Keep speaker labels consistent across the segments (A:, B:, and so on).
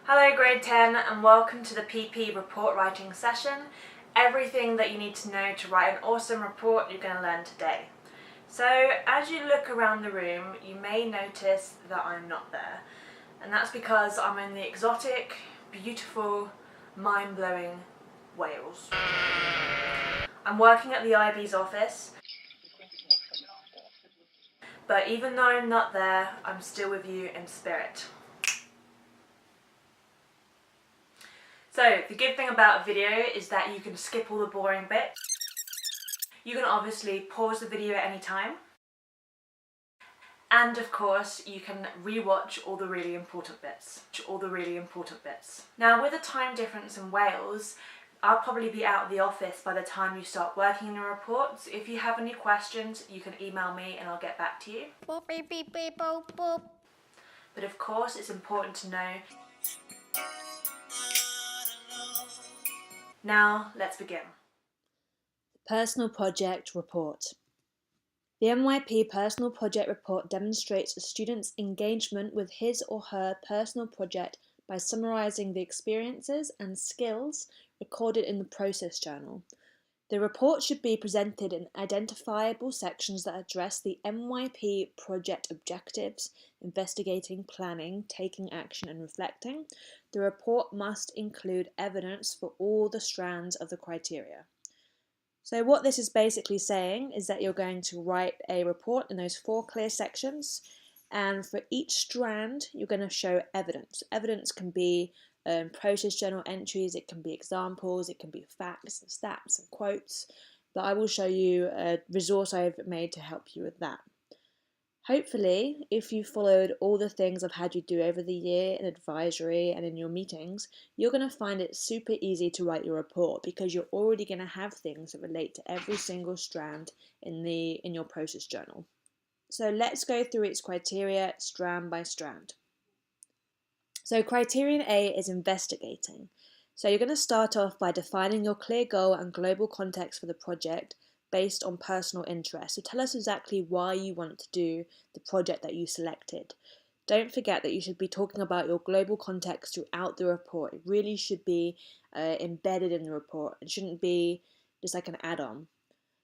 A: Hello grade 10 and welcome to the PP report writing session. Everything that you need to know to write an awesome report you're going to learn today. So as you look around the room you may notice that I'm not there, and that's because I'm in the exotic, beautiful, mind-blowing Wales. I'm working at the IB's office, but even though I'm not there, I'm still with you in spirit. So the good thing about a video is that you can skip all the boring bits. You can obviously pause the video at any time. And of course, you can re-watch all the really important bits. Now with the time difference in Wales, I'll probably be out of the office by the time you start working on your reports. If you have any questions, you can email me and I'll get back to you. But of course, it's important to know. Now, let's begin.
B: Personal Project Report. The MYP Personal Project Report demonstrates a student's engagement with his or her personal project by summarising the experiences and skills recorded in the process journal. The report should be presented in identifiable sections that address the MYP project objectives, investigating, planning, taking action and reflecting. The report must include evidence for all the strands of the criteria. So what this is basically saying is that you're going to write a report in those 4 clear sections, and for each strand you're going to show evidence. Evidence can be process journal entries, it can be examples, it can be facts and stats and quotes, but I will show you a resource I've made to help you with that. Hopefully, if you followed all the things I've had you do over the year in advisory and in your meetings, you're going to find it super easy to write your report because you're already going to have things that relate to every single strand in your process journal. So let's go through its criteria strand by strand. So criterion A is investigating. So you're going to start off by defining your clear goal and global context for the project based on personal interest. So tell us exactly why you want to do the project that you selected. Don't forget that you should be talking about your global context throughout the report. It really should be embedded in the report. It shouldn't be just like an add-on.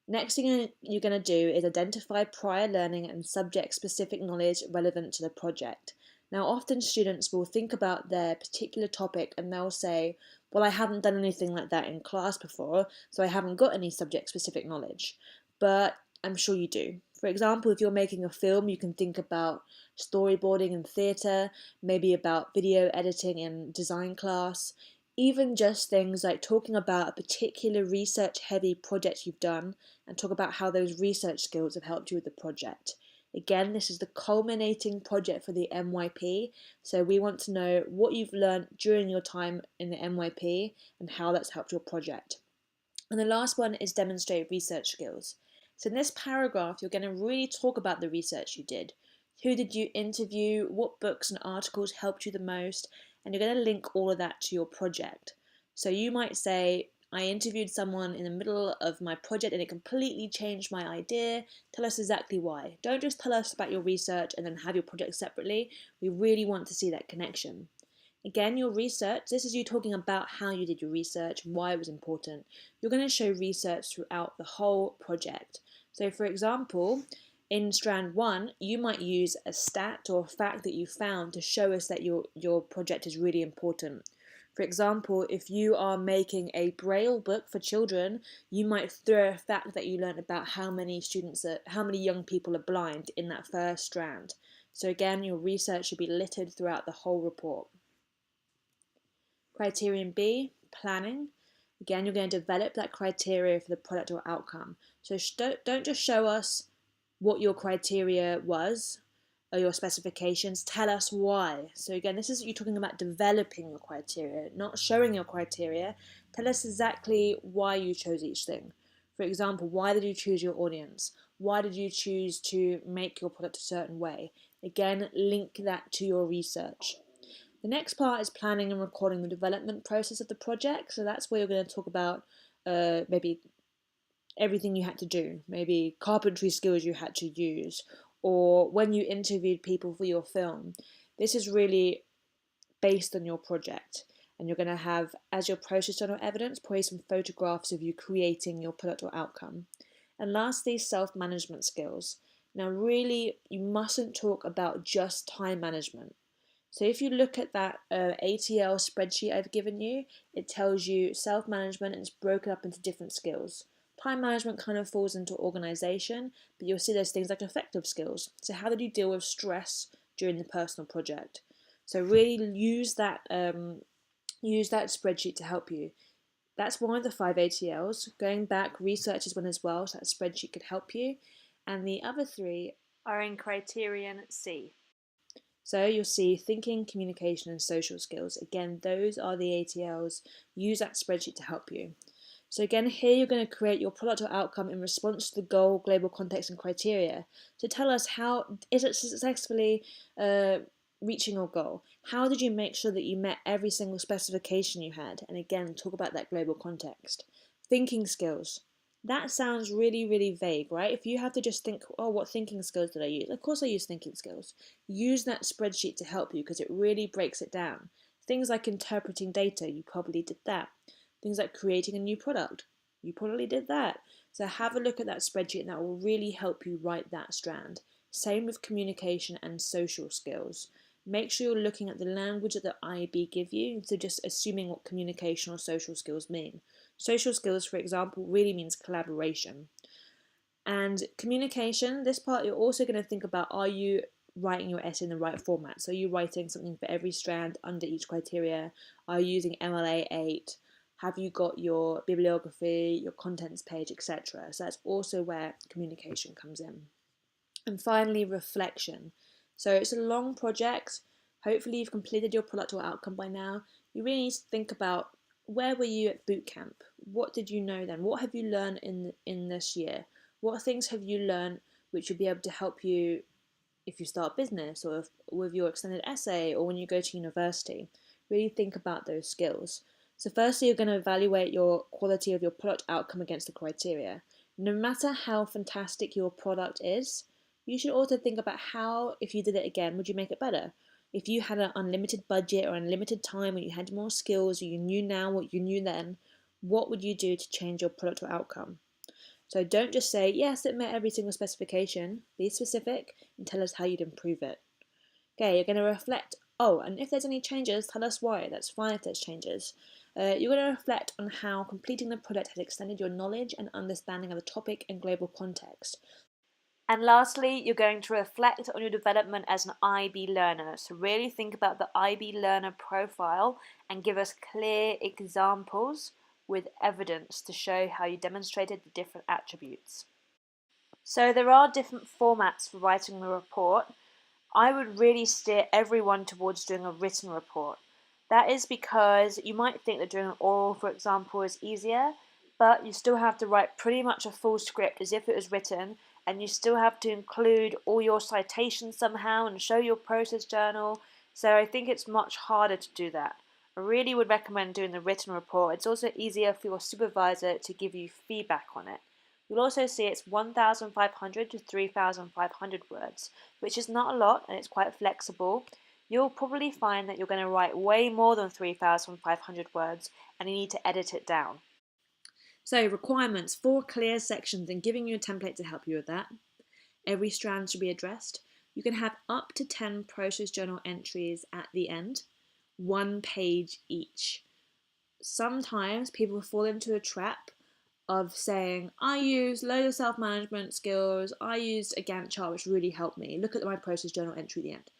B: Next thing you're going to do is identify prior learning and subject-specific knowledge relevant to the project. Now, often students will think about their particular topic and they'll say, well, I haven't done anything like that in class before, so I haven't got any subject-specific knowledge. But I'm sure you do. For example, if you're making a film, you can think about storyboarding in theatre, maybe about video editing in design class, even just things like talking about a particular research-heavy project you've done and talk about how those research skills have helped you with the project. Again, this is the culminating project for the MYP, so we want to know what you've learned during your time in the MYP and how that's helped your project. And the last one is demonstrate research skills. So in this paragraph, you're going to really talk about the research you did. Who did you interview? What books and articles helped you the most? And you're going to link all of that to your project. So you might say, I interviewed someone in the middle of my project and it completely changed my idea. Tell us exactly why. Don't just tell us about your research and then have your project separately. We really want to see that connection. Again, your research, this is you talking about how you did your research, why it was important. You're going to show research throughout the whole project. So for example, in strand 1, you might use a stat or a fact that you found to show us that your project is really important. For example, if you are making a Braille book for children, you might throw a fact that you learned about how many young people are blind in that first strand. So again, your research should be littered throughout the whole report. Criterion B, planning. Again, you're going to develop that criteria for the product or outcome. So don't just show us what your criteria was or your specifications, tell us why. So again, this is you're talking about developing your criteria, not showing your criteria. Tell us exactly why you chose each thing. For example, why did you choose your audience? Why did you choose to make your product a certain way? Again, link that to your research. The next part is planning and recording the development process of the project. So that's where you're going to talk about maybe everything you had to do, maybe carpentry skills you had to use, or when you interviewed people for your film. This is really based on your project. And you're going to have, as your process journal evidence, probably some photographs of you creating your product or outcome. And lastly, self-management skills. Now, really, you mustn't talk about just time management. So if you look at that ATL spreadsheet I've given you, it tells you self-management and it's broken up into different skills. Time management kind of falls into organization, but you'll see there's things like affective skills. So how did you deal with stress during the personal project? So really use that spreadsheet to help you. That's one of the 5 ATLs. Going back, research is one as well, so that spreadsheet could help you. And the other 3 are in criterion C. So you'll see thinking, communication, and social skills. Again, those are the ATLs. Use that spreadsheet to help you. So again, here you're going to create your product or outcome in response to the goal, global context, and criteria. So tell us, how is it successfully reaching your goal? How did you make sure that you met every single specification you had? And again, talk about that global context. Thinking skills. That sounds really, really vague, right? If you have to just think, oh, what thinking skills did I use? Of course I use thinking skills. Use that spreadsheet to help you because it really breaks it down. Things like interpreting data, you probably did that. Things like creating a new product, you probably did that. So have a look at that spreadsheet and that will really help you write that strand. Same with communication and social skills. Make sure you're looking at the language that the IB give you instead of just assuming what communication or social skills mean. Social skills, for example, really means collaboration. And communication, this part you're also going to think about, are you writing your essay in the right format? So are you writing something for every strand under each criteria? Are you using MLA 8? Have you got your bibliography, your contents page, etc.? So that's also where communication comes in. And finally, reflection. So it's a long project. Hopefully you've completed your product or outcome by now. You really need to think about, where were you at boot camp? What did you know then? What have you learned in this year? What things have you learned which will be able to help you if you start a business or with your extended essay or when you go to university? Really think about those skills. So firstly, you're going to evaluate your quality of your product outcome against the criteria. No matter how fantastic your product is, you should also think about how, if you did it again, would you make it better? If you had an unlimited budget or unlimited time, or you had more skills, or you knew now what you knew then, what would you do to change your product or outcome? So don't just say, yes, it met every single specification. Be specific and tell us how you'd improve it. Okay, you're going to reflect. Oh, and if there's any changes, tell us why. That's fine if there's changes. You're going to reflect on how completing the project has extended your knowledge and understanding of the topic and global context. And lastly, you're going to reflect on your development as an IB learner. So really think about the IB learner profile and give us clear examples with evidence to show how you demonstrated the different attributes. So there are different formats for writing the report. I would really steer everyone towards doing a written report. That is because you might think that doing an oral, for example, is easier, but you still have to write pretty much a full script as if it was written, and you still have to include all your citations somehow and show your process journal. So I think it's much harder to do that. I really would recommend doing the written report. It's also easier for your supervisor to give you feedback on it. You'll also see it's 1,500 to 3,500 words, which is not a lot and it's quite flexible. You'll probably find that you're going to write way more than 3,500 words and you need to edit it down. So requirements, 4 clear sections and giving you a template to help you with that. Every strand should be addressed. You can have up to 10 process journal entries at the end, 1 page each. Sometimes people fall into a trap of saying, I used loads of self-management skills, I used a Gantt chart which really helped me, look at my process journal entry at the end.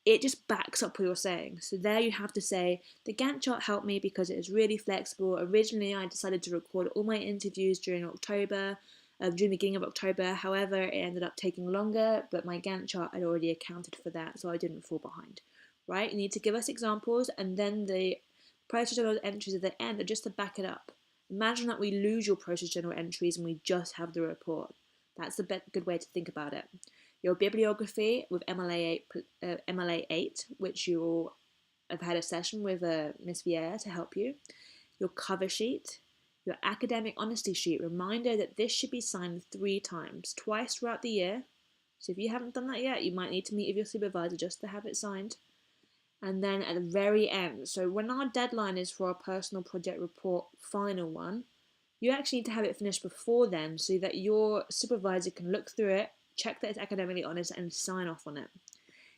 B: It just backs up what you're saying. So there you have to say, the Gantt chart helped me because it was really flexible. Originally I decided to record all my interviews during October, during the beginning of October. However, it ended up taking longer, but my Gantt chart had already accounted for that, so I didn't fall behind. Right? You need to give us examples, and then the process journal entries at the end are just to back it up. Imagine that we lose your process journal entries and we just have the report. That's a good way to think about it. Your bibliography with MLA 8, which you'll have had a session with Miss Vieira to help you. Your cover sheet, your academic honesty sheet. Reminder that this should be signed 3 times, twice throughout the year. So if you haven't done that yet, you might need to meet with your supervisor just to have it signed. And then at the very end, so when our deadline is for our personal project report final one, you actually need to have it finished before then so that your supervisor can look through it, check that it's academically honest, and sign off on it.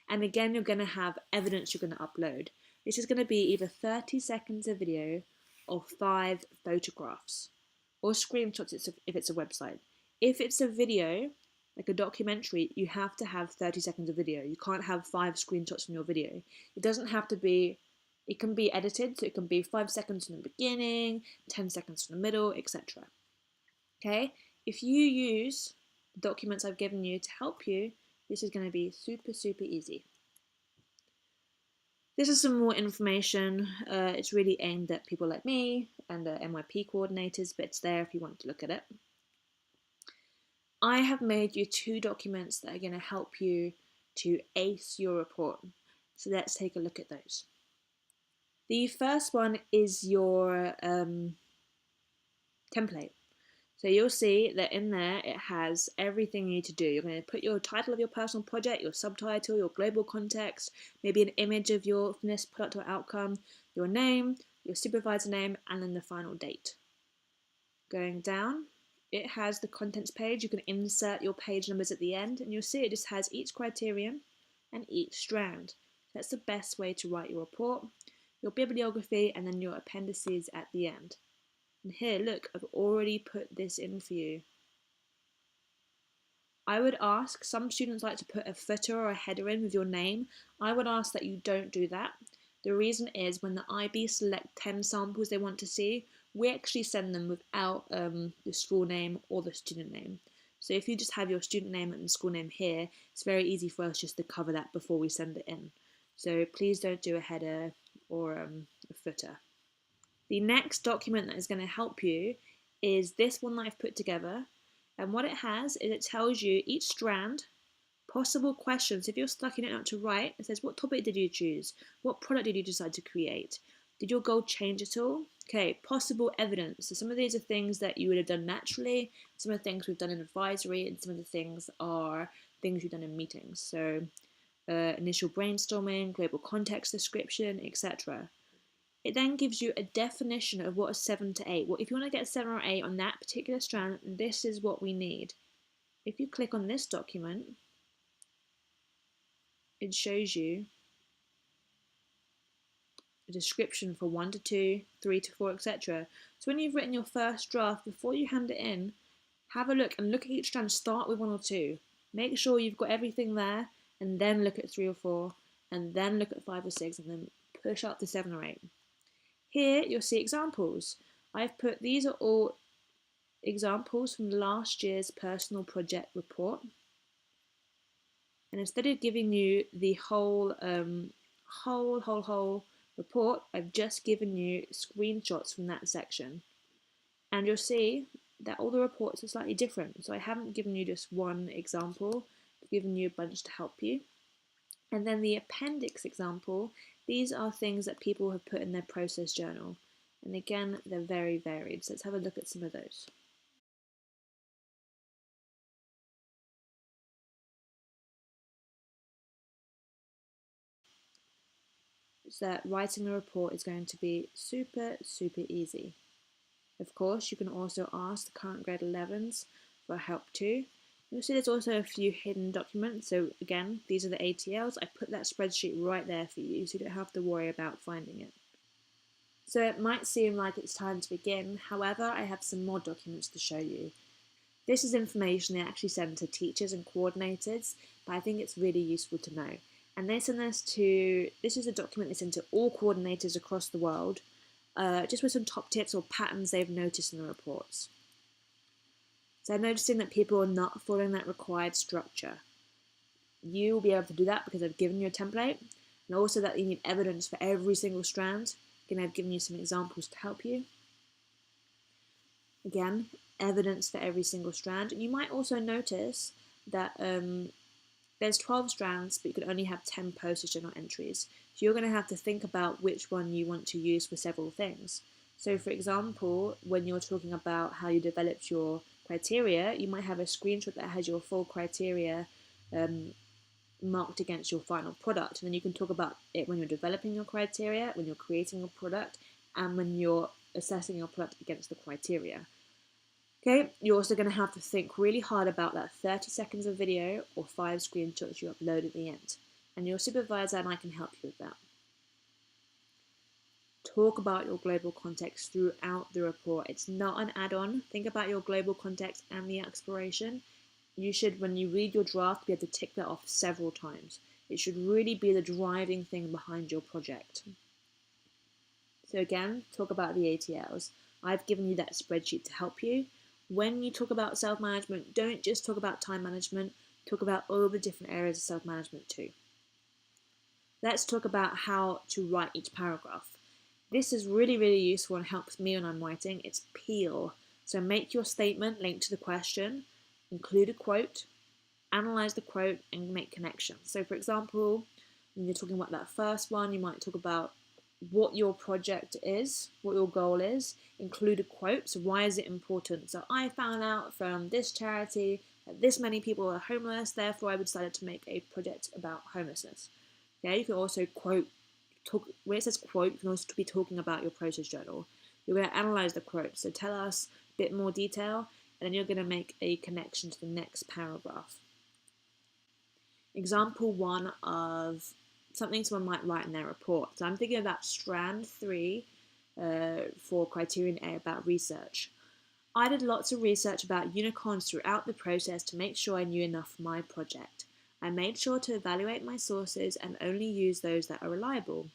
B: And again, you're going to have evidence you're going to upload. This is going to be either 30 seconds of video or 5 photographs or screenshots if it's a website. If it's a video, like a documentary, you have to have 30 seconds of video. You can't have 5 screenshots from your video. It doesn't have to be, it can be edited, so it can be 5 seconds from the beginning, 10 seconds from the middle, etc. Okay, if you use the documents I've given you to help you, this is going to be super, super easy. This is some more information. It's really aimed at people like me and MYP coordinators, but it's there if you want to look at it. I have made you 2 documents that are going to help you to ace your report. So let's take a look at those. The first one is your template. So you'll see that in there it has everything you need to do. You're going to put your title of your personal project, your subtitle, your global context, maybe an image of your finished product or outcome, your name, your supervisor name, and then the final date. Going down, it has the contents page. You can insert your page numbers at the end, and you'll see it just has each criterion and each strand. That's the best way to write your report, your bibliography, and then your appendices at the end. And here, look, I've already put this in for you. I would ask, some students like to put a footer or a header in with your name. I would ask that you don't do that. The reason is when the IB select 10 samples they want to see, we actually send them without the school name or the student name. So if you just have your student name and the school name here, it's very easy for us just to cover that before we send it in. So please don't do a header or a footer. The next document that is going to help you is this one that I've put together. And what it has is it tells you each strand, possible questions. If you're stuck in it not to write, it says what topic did you choose? What product did you decide to create? Did your goal change at all? Okay, possible evidence. So some of these are things that you would have done naturally. Some of the things we've done in advisory, and some of the things are things you've done in meetings. So initial brainstorming, global context description, etc. It then gives you a definition of what a 7 to 8. Well, if you want to get a 7 or 8 on that particular strand, this is what we need. If you click on this document, it shows you a description for 1 to 2, 3 to 4, etc. So when you've written your first draft, before you hand it in, have a look and look at each strand. Start with 1 or 2. Make sure you've got everything there, and then look at 3 or 4, and then look at 5 or 6, and then push up to 7 or 8. Here you'll see examples. I've put, these are all examples from last year's personal project report. And instead of giving you the whole report, I've just given you screenshots from that section. And you'll see that all the reports are slightly different. So I haven't given you just one example, I've given you a bunch to help you. And then the appendix example, these are things that people have put in their process journal. And again, they're very varied. So let's have a look at some of those. So that writing a report is going to be super, super easy. Of course, you can also ask the current grade 11s for help too. You'll see there's also a few hidden documents. So again, these are the ATLs. I put that spreadsheet right there for you, so you don't have to worry about finding it. So it might seem like it's time to begin. However, I have some more documents to show you. This is information they actually send to teachers and coordinators, but I think it's really useful to know. And they send this is a document they send to all coordinators across the world, just with some top tips or patterns they've noticed in the reports. So I'm noticing that people are not following that required structure. You will be able to do that because I've given you a template, and also that you need evidence for every single strand. Again, I've given you some examples to help you. Again, evidence for every single strand. And you might also notice that there's 12 strands, but you can only have 10 postage journal entries. So you're going to have to think about which one you want to use for several things. So for example, when you're talking about how you developed your criteria, you might have a screenshot that has your full criteria marked against your final product. And then you can talk about it when you're developing your criteria, when you're creating your product, and when you're assessing your product against the criteria. Okay, you're also going to have to think really hard about that 30 seconds of video or 5 screenshots you upload at the end. And your supervisor and I can help you with that. Talk about your global context throughout the report. It's not an add-on. Think about your global context and the exploration. You should, when you read your draft, be able to tick that off several times. It should really be the driving thing behind your project. So again, talk about the ATLs. I've given you that spreadsheet to help you. When you talk about self-management, don't just talk about time management, talk about all the different areas of self-management too. Let's talk about how to write each paragraph. This is really, really useful and helps me when I'm writing. It's peel. So make your statement linked to the question, include a quote, analyze the quote, and make connections. So for example, when you're talking about that first one, you might talk about what your project is, what your goal is, include a quote. So why is it important? So I found out from this charity that this many people are homeless, therefore I decided to make a project about homelessness. Okay, you can also when it says quote, you can also be talking about your process journal. You're going to analyze the quote, so tell us a bit more detail, and then you're going to make a connection to the next paragraph. Example 1 of something someone might write in their report. So I'm thinking about strand 3 for criterion A about research. I did lots of research about unicorns throughout the process to make sure I knew enough for my project. I made sure to evaluate my sources and only use those that are reliable.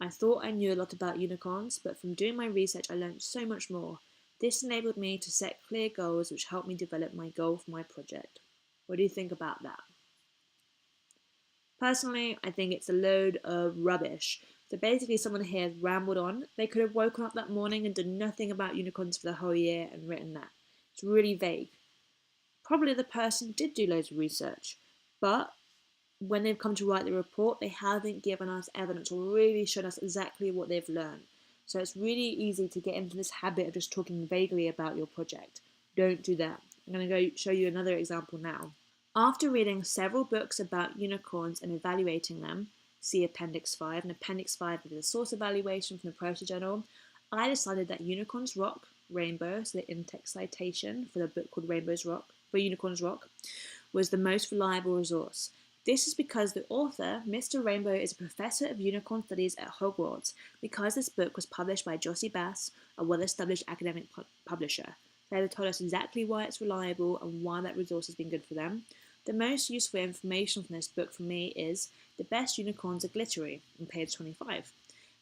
B: I thought I knew a lot about unicorns, but from doing my research I learned so much more. This enabled me to set clear goals which helped me develop my goal for my project. What do you think about that? Personally, I think it's a load of rubbish. So basically someone here has rambled on. They could have woken up that morning and done nothing about unicorns for the whole year and written that. It's really vague. Probably the person did do loads of research, but when they've come to write the report, they haven't given us evidence or really shown us exactly what they've learned. So it's really easy to get into this habit of just talking vaguely about your project. Don't do that. I'm going to go show you another example now. After reading several books about unicorns and evaluating them, see Appendix 5, and Appendix 5 is a source evaluation from the Process Journal, I decided that Unicorns Rock, Rainbow, so the in-text citation for the book called Unicorns Rock, was the most reliable resource. This is because the author, Mr. Rainbow, is a professor of unicorn studies at Hogwarts, because this book was published by Jossey Bass, a well-established academic publisher. They have told us exactly why it's reliable and why that resource has been good for them. The most useful information from this book for me is the best unicorns are glittery on page 25.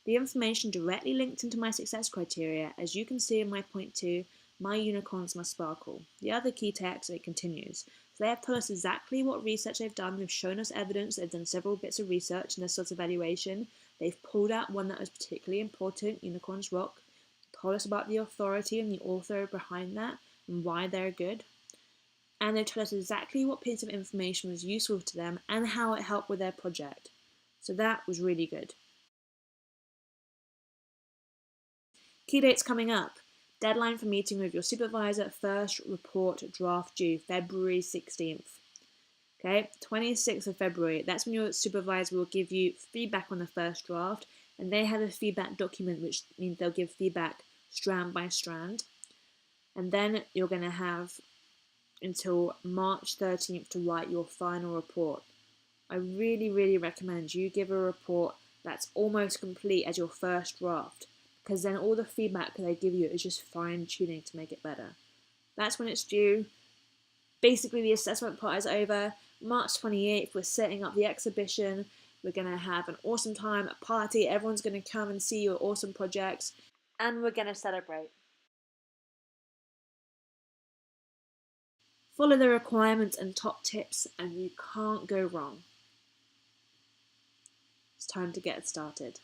B: The information directly linked into my success criteria. As you can see in my point 2, my unicorns must sparkle. The other key text, it continues. So they have told us exactly what research they've done. They've shown us evidence. They've done several bits of research in this sort of evaluation. They've pulled out one that was particularly important, Unicorns Rock. Told us about the authority and the author behind that and why they're good. And they told us exactly what piece of information was useful to them and how it helped with their project. So that was really good. Key dates coming up. Deadline for meeting with your supervisor, first report draft due, February 16th. Okay, 26th of February, that's when your supervisor will give you feedback on the first draft, and they have a feedback document, which means they'll give feedback strand by strand. And then you're going to have until March 13th to write your final report. I really, really recommend you give a report that's almost complete as your first draft, because then all the feedback they give you is just fine-tuning to make it better. That's when it's due. Basically, the assessment part is over. March 28th, we're setting up the exhibition. We're going to have an awesome time, a party. Everyone's going to come and see your awesome projects, and we're going to celebrate. Follow the requirements and top tips, and you can't go wrong. It's time to get started.